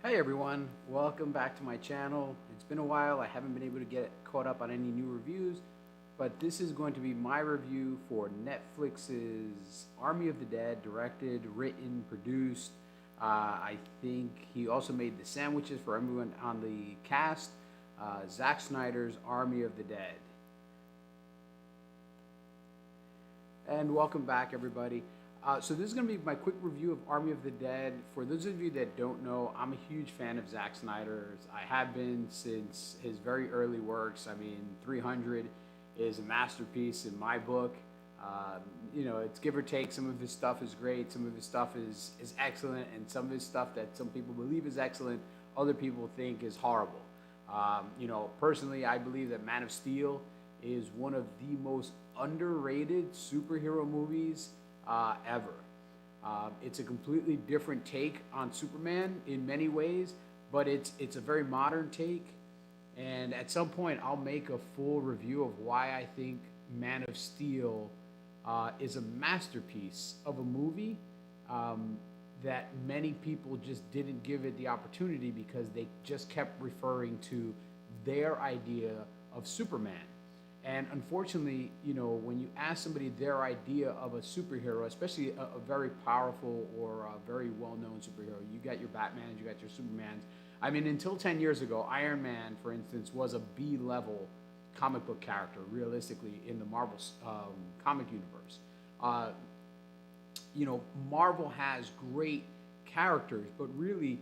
Hey everyone, welcome back to my channel. It's been a while, I haven't been able to get caught up on any new reviews, but this is going to be my review for Netflix's Army of the Dead, directed, written, produced. I think he also made the sandwiches for everyone on the cast. Zack Snyder's Army of the Dead. And welcome back, everybody. So this is going to be my quick review of Army of the Dead. For those of you that don't know, I'm a huge fan of Zack Snyder's. I have been since his very early works. I mean, 300 is a masterpiece in my book. It's give or take. Some of his stuff is great. Some of his stuff is excellent. And some of his stuff that some people believe is excellent, other people think is horrible. Personally, I believe that Man of Steel is one of the most underrated superhero movies ever. It's a completely different take on Superman in many ways, but it's a very modern take. And at some point, I'll make a full review of why I think Man of Steel is a masterpiece of a movie that many people just didn't give it the opportunity because they just kept referring to their idea of Superman. And unfortunately, when you ask somebody their idea of a superhero, especially a very powerful or a very well-known superhero, you got your Batmans, you got your Supermans. I mean, until 10 years ago, Iron Man, for instance, was a B-level comic book character, realistically, in the Marvel comic universe. Marvel has great characters, but really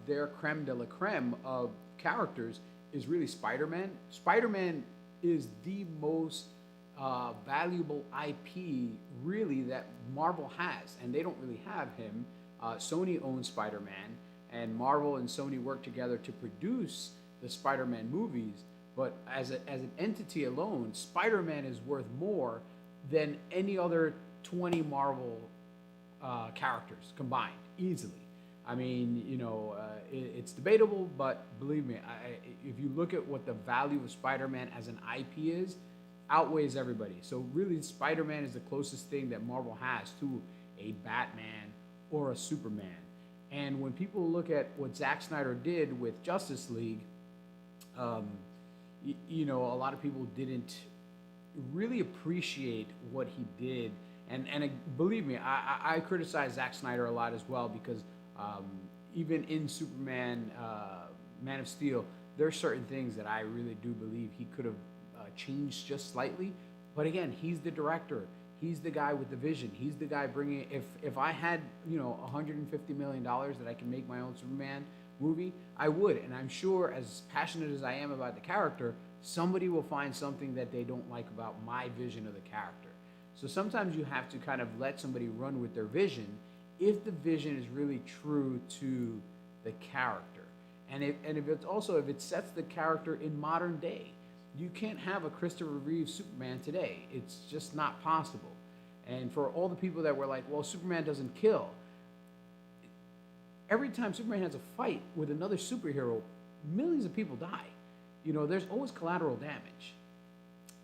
their creme de la creme of characters is really Spider-Man. Spider-Man is the most valuable IP really that Marvel has, and they don't really have him. Sony owns Spider-Man, and Marvel and Sony work together to produce the Spider-Man movies. But as an entity alone, Spider-Man is worth more than any other 20 Marvel characters combined, easily. I mean, it's debatable, but believe me, if you look at what the value of Spider-Man as an IP is, outweighs everybody. So really, Spider-Man is the closest thing that Marvel has to a Batman or a Superman. And when people look at what Zack Snyder did with Justice League, a lot of people didn't really appreciate what he did. And believe me, I criticize Zack Snyder a lot as well because even in Superman, Man of Steel, there are certain things that I really do believe he could have changed just slightly. But again, he's the director. He's the guy with the vision. He's the guy bringing. If I had $150 million that I can make my own Superman movie, I would. And I'm sure, as passionate as I am about the character, somebody will find something that they don't like about my vision of the character. So sometimes you have to kind of let somebody run with their vision if the vision is really true to the character. And if it sets the character in modern day. You can't have a Christopher Reeve Superman today. It's just not possible. And for all the people that were like, well, Superman doesn't kill, every time Superman has a fight with another superhero, millions of people die. There's always collateral damage.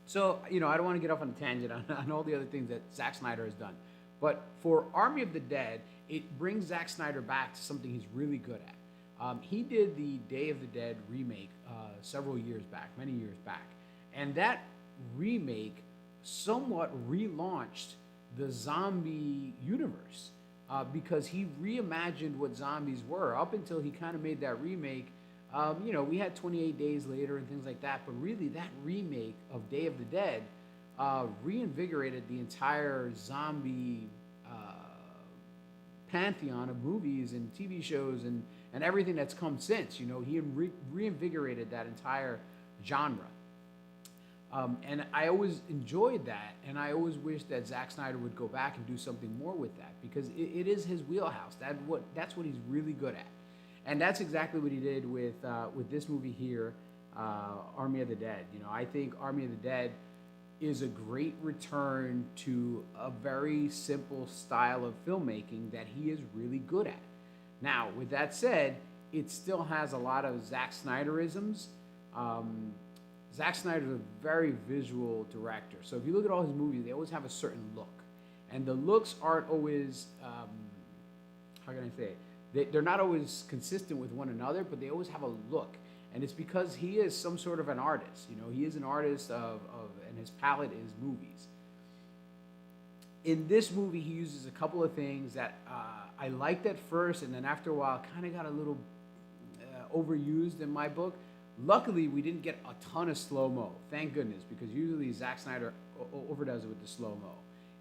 So, I don't want to get off on a tangent on all the other things that Zack Snyder has done. But for Army of the Dead, it brings Zack Snyder back to something he's really good at. He did the Day of the Dead remake several years back, many years back. And that remake somewhat relaunched the zombie universe because he reimagined what zombies were. Up until he kind of made that remake, we had 28 Days Later and things like that. But really, that remake of Day of the Dead reinvigorated the entire zombie pantheon of movies and TV shows and everything that's come since. He reinvigorated that entire genre. And I always enjoyed that, and I always wish that Zack Snyder would go back and do something more with that because it is his wheelhouse. That's what he's really good at, and that's exactly what he did with this movie here, Army of the Dead. I think Army of the Dead is a great return to a very simple style of filmmaking that he is really good at. Now, with that said, it still has a lot of Zack Snyderisms. Zack Snyder is a very visual director. So if you look at all his movies, they always have a certain look. And the looks aren't always, how can I say it? they're not always consistent with one another, but they always have a look. And it's because he is some sort of an artist. You know, he is an artist and his palette is movies. In this movie, he uses a couple of things that I liked at first, and then after a while, kind of got a little overused in my book. Luckily, we didn't get a ton of slow-mo. Thank goodness, because usually Zack Snyder overdoes it with the slow-mo.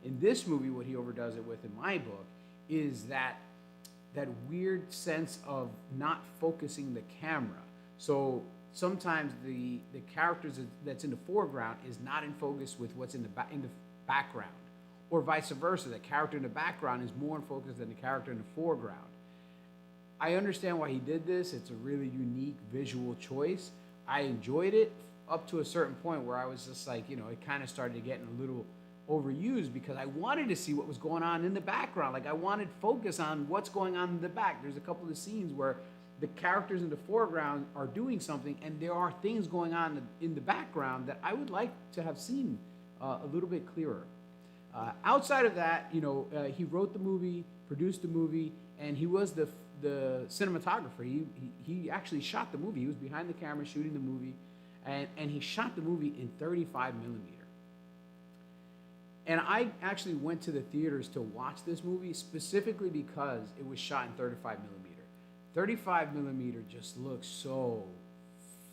In this movie, what he overdoes it with in my book is that weird sense of not focusing the camera. So sometimes the characters that's in the foreground is not in focus with what's in the background, or vice versa. The character in the background is more in focus than the character in the foreground. I understand why he did this. It's a really unique visual choice. I enjoyed it up to a certain point where I was just like, you know, it kind of started getting a little overused because I wanted to see what was going on in the background. Like I wanted focus on what's going on in the back. There's a couple of scenes where the characters in the foreground are doing something and there are things going on in the background that I would like to have seen a little bit clearer. Outside of that, you know, he wrote the movie, produced the movie, and he was the cinematographer. He actually shot the movie. He was behind the camera shooting the movie, and he shot the movie in 35 millimeter. And I actually went to the theaters to watch this movie specifically because it was shot in 35 millimeter. 35 millimeter just looks so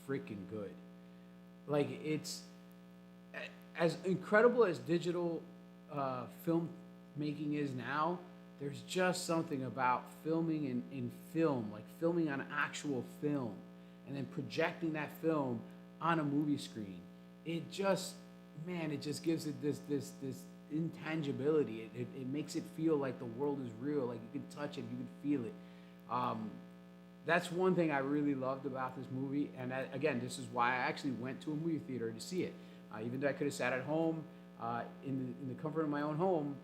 freaking good. Like it's as incredible as digital film making is now. There's just something about filming in film, like filming on actual film, and then projecting that film on a movie screen. It just, man, it just gives it this intangibility. It makes it feel like the world is real, like you can touch it, you can feel it. That's one thing I really loved about this movie, and again, this is why I actually went to a movie theater to see it. Even though I could have sat at home in the comfort of my own home,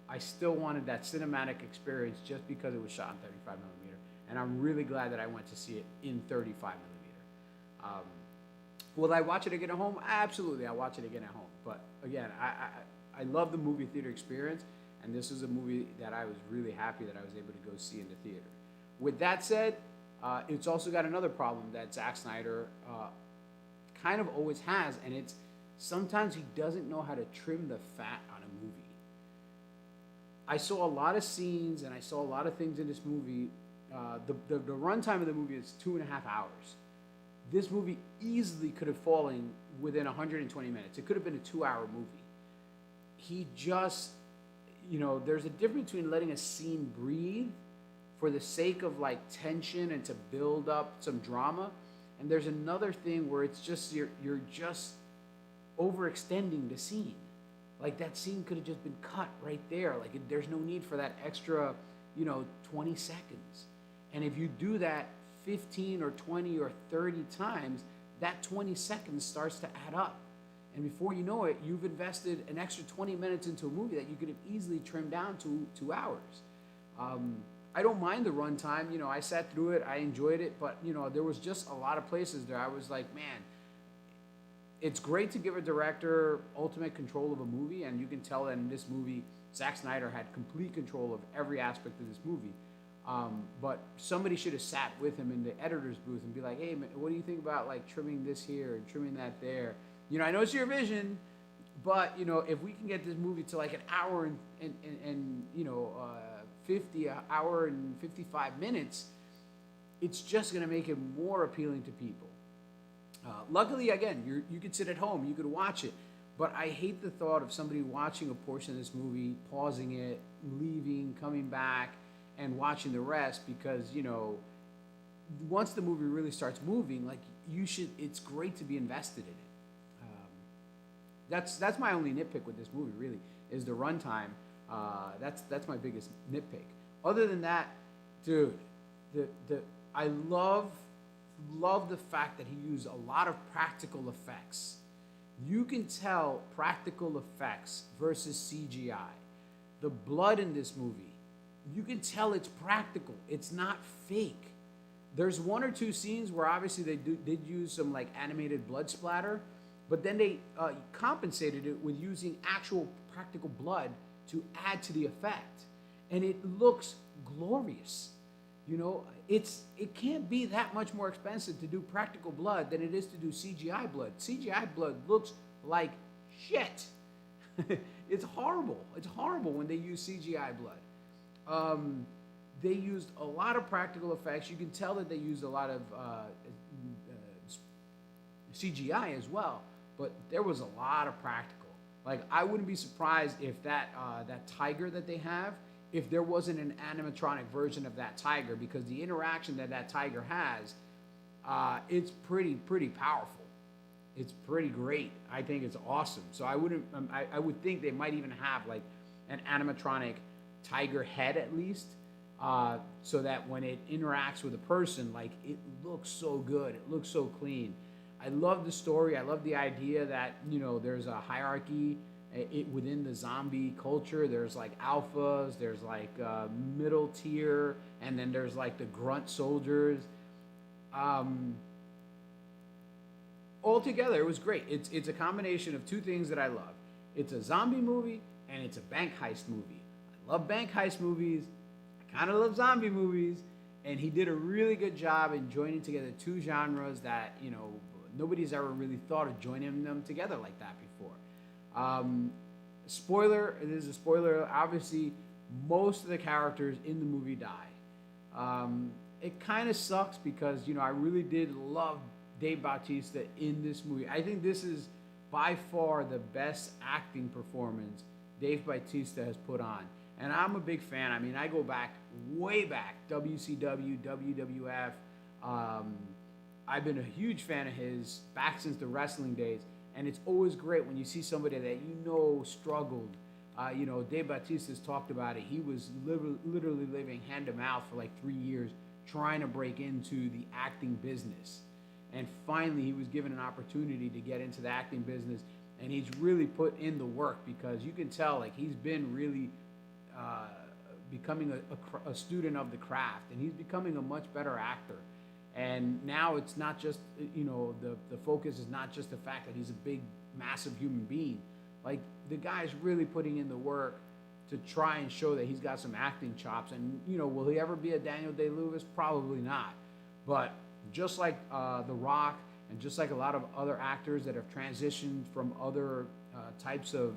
I still wanted that cinematic experience just because it was shot in 35 millimeter, and I'm really glad that I went to see it in 35 millimeter. Will I watch it again at home? Absolutely, I'll watch it again at home. But again, I love the movie theater experience, and this is a movie that I was really happy that I was able to go see in the theater. With that said, it's also got another problem that Zack Snyder kind of always has, and it's sometimes he doesn't know how to trim the fat on a movie. I saw a lot of scenes and I saw a lot of things in this movie. The runtime of the movie is 2.5 hours. This movie easily could have fallen within 120 minutes. It could have been a 2-hour movie. He just, you know, there's a difference between letting a scene breathe for the sake of like tension and to build up some drama, and there's another thing where it's just you're just overextending the scene. Like that scene could have just been cut right there. Like there's no need for that extra, 20 seconds. And if you do that 15 or 20 or 30 times, that 20 seconds starts to add up. And before you know it, you've invested an extra 20 minutes into a movie that you could have easily trimmed down to 2 hours. I don't mind the runtime. I sat through it. I enjoyed it. But, there was just a lot of places there I was like, man, it's great to give a director ultimate control of a movie. And you can tell that in this movie, Zack Snyder had complete control of every aspect of this movie. But somebody should have sat with him in the editor's booth and be like, hey, man, what do you think about like trimming this here and trimming that there? I know it's your vision, but, if we can get this movie to like an hour and 50, an hour and 55 minutes, it's just going to make it more appealing to people. Luckily, again, you could sit at home, you could watch it, but I hate the thought of somebody watching a portion of this movie, pausing it, leaving, coming back, and watching the rest because, once the movie really starts moving, like it's great to be invested in it. That's my only nitpick with this movie, really, is the runtime. That's my biggest nitpick. Other than that, dude, I love the fact that he used a lot of practical effects. You can tell practical effects versus CGI. The blood in this movie, you can tell it's practical. It's not fake. There's one or two scenes where obviously they did use some like animated blood splatter, but then they compensated it with using actual practical blood to add to the effect. And it looks glorious. It can't be that much more expensive to do practical blood than it is to do CGI blood. CGI blood looks like shit. It's horrible. It's horrible when they use CGI blood. They used a lot of practical effects. You can tell that they used a lot of CGI as well, but there was a lot of practical. Like, I wouldn't be surprised if that tiger that they have, if there wasn't an animatronic version of that tiger, because the interaction that tiger has, it's pretty powerful. It's pretty great. I think it's awesome. So I wouldn't. I would think they might even have like an animatronic tiger head at least, so that when it interacts with a person, like, it looks so good. It looks so clean. I love the story. I love the idea that there's a hierarchy within the zombie culture. There's like alphas. There's like middle tier, and then there's like the grunt soldiers. Altogether, it was great. It's a combination of two things that I love. It's a zombie movie and it's a bank heist movie. I love bank heist movies. I kind of love zombie movies, and he did a really good job in joining together two genres that nobody's ever really thought of joining them together like that before. Spoiler, it is a spoiler. Obviously, most of the characters in the movie die. It kind of sucks because I really did love Dave Bautista in this movie. I think this is by far the best acting performance Dave Bautista has put on. And I'm a big fan. I mean, I go back, way back, WCW, WWF. I've been a huge fan of his back since the wrestling days. And it's always great when you see somebody that struggled. Dave Bautista's talked about it. He was literally living hand to mouth for like 3 years trying to break into the acting business. And finally, he was given an opportunity to get into the acting business, and he's really put in the work, because you can tell like he's been really becoming a student of the craft, and he's becoming a much better actor. And now it's not just the focus is not just the fact that he's a big, massive human being. Like, the guy's really putting in the work to try and show that he's got some acting chops. And will he ever be a Daniel Day-Lewis? Probably not. But just like The Rock, and just like a lot of other actors that have transitioned from other types of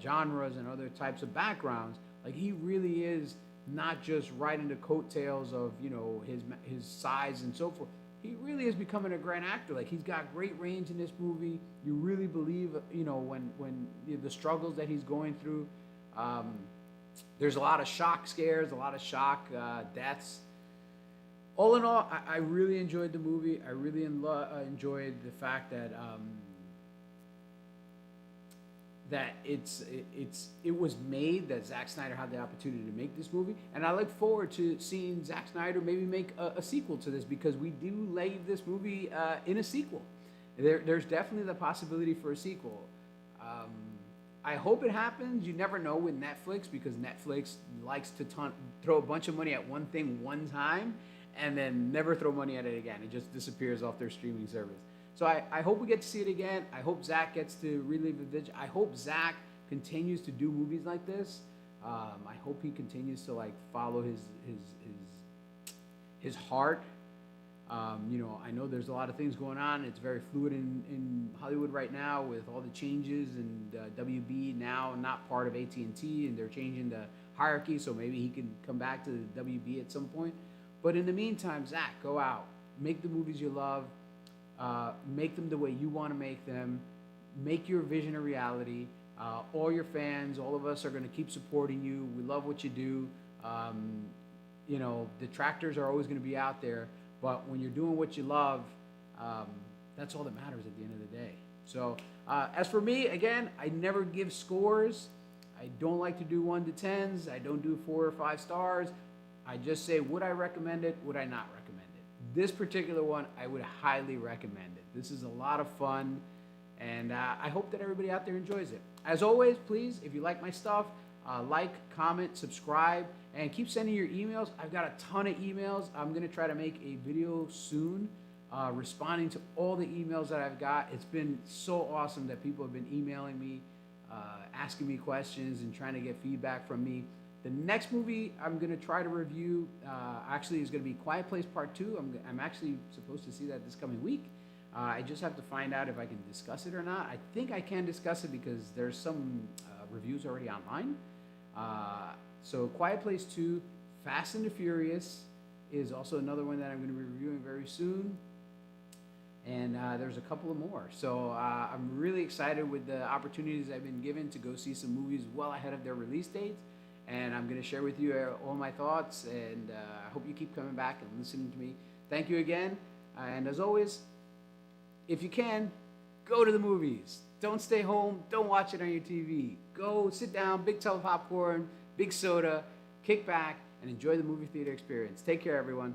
genres and other types of backgrounds, like, he really is not just riding the coattails of his size and so forth. He really is becoming a great actor. Like, he's got great range in this movie. You really believe when the struggles that he's going through. There's a lot of shock scares, a lot of shock deaths. All in all, I really enjoyed the movie. I really enjoyed the fact that it was made, that Zack Snyder had the opportunity to make this movie, and I look forward to seeing Zack Snyder maybe make a sequel to this, because we do leave this movie in a sequel. There's definitely the possibility for a sequel. I hope it happens. You never know with Netflix, because Netflix likes to throw a bunch of money at one thing one time and then never throw money at it again. It just disappears off their streaming service. So I hope we get to see it again. I hope Zach gets to relive the vision. I hope Zach continues to do movies like this. I hope he continues to follow his heart. I know there's a lot of things going on. It's very fluid in Hollywood right now with all the changes, and WB now not part of AT&T, and they're changing the hierarchy, so maybe he can come back to the WB at some point. But in the meantime, Zach, go out, make the movies you love, make them the way you want to make them, make your vision a reality. All your fans, all of us are going to keep supporting you. We love what you do. Detractors are always going to be out there. But when you're doing what you love, that's all that matters at the end of the day. So as for me, again, I never give scores. I don't like to do 1 to 10s. I don't do 4 or 5 stars. I just say, would I recommend it? Would I not recommend it? This particular one, I would highly recommend it. This is a lot of fun, and I hope that everybody out there enjoys it. As always, please, if you like my stuff, like, comment, subscribe, and keep sending your emails. I've got a ton of emails. I'm going to try to make a video soon responding to all the emails that I've got. It's been so awesome that people have been emailing me, asking me questions and trying to get feedback from me. The next movie I'm going to try to review actually is going to be Quiet Place Part 2. I'm actually supposed to see that this coming week. I just have to find out if I can discuss it or not. I think I can discuss it because there's some reviews already online. So Quiet Place 2, Fast and the Furious is also another one that I'm going to be reviewing very soon. And there's a couple of more. So I'm really excited with the opportunities I've been given to go see some movies well ahead of their release dates. And I'm going to share with you all my thoughts. And I hope you keep coming back and listening to me. Thank you again. And as always, if you can, go to the movies. Don't stay home. Don't watch it on your TV. Go sit down, big tub of popcorn, big soda, kick back, and enjoy the movie theater experience. Take care, everyone.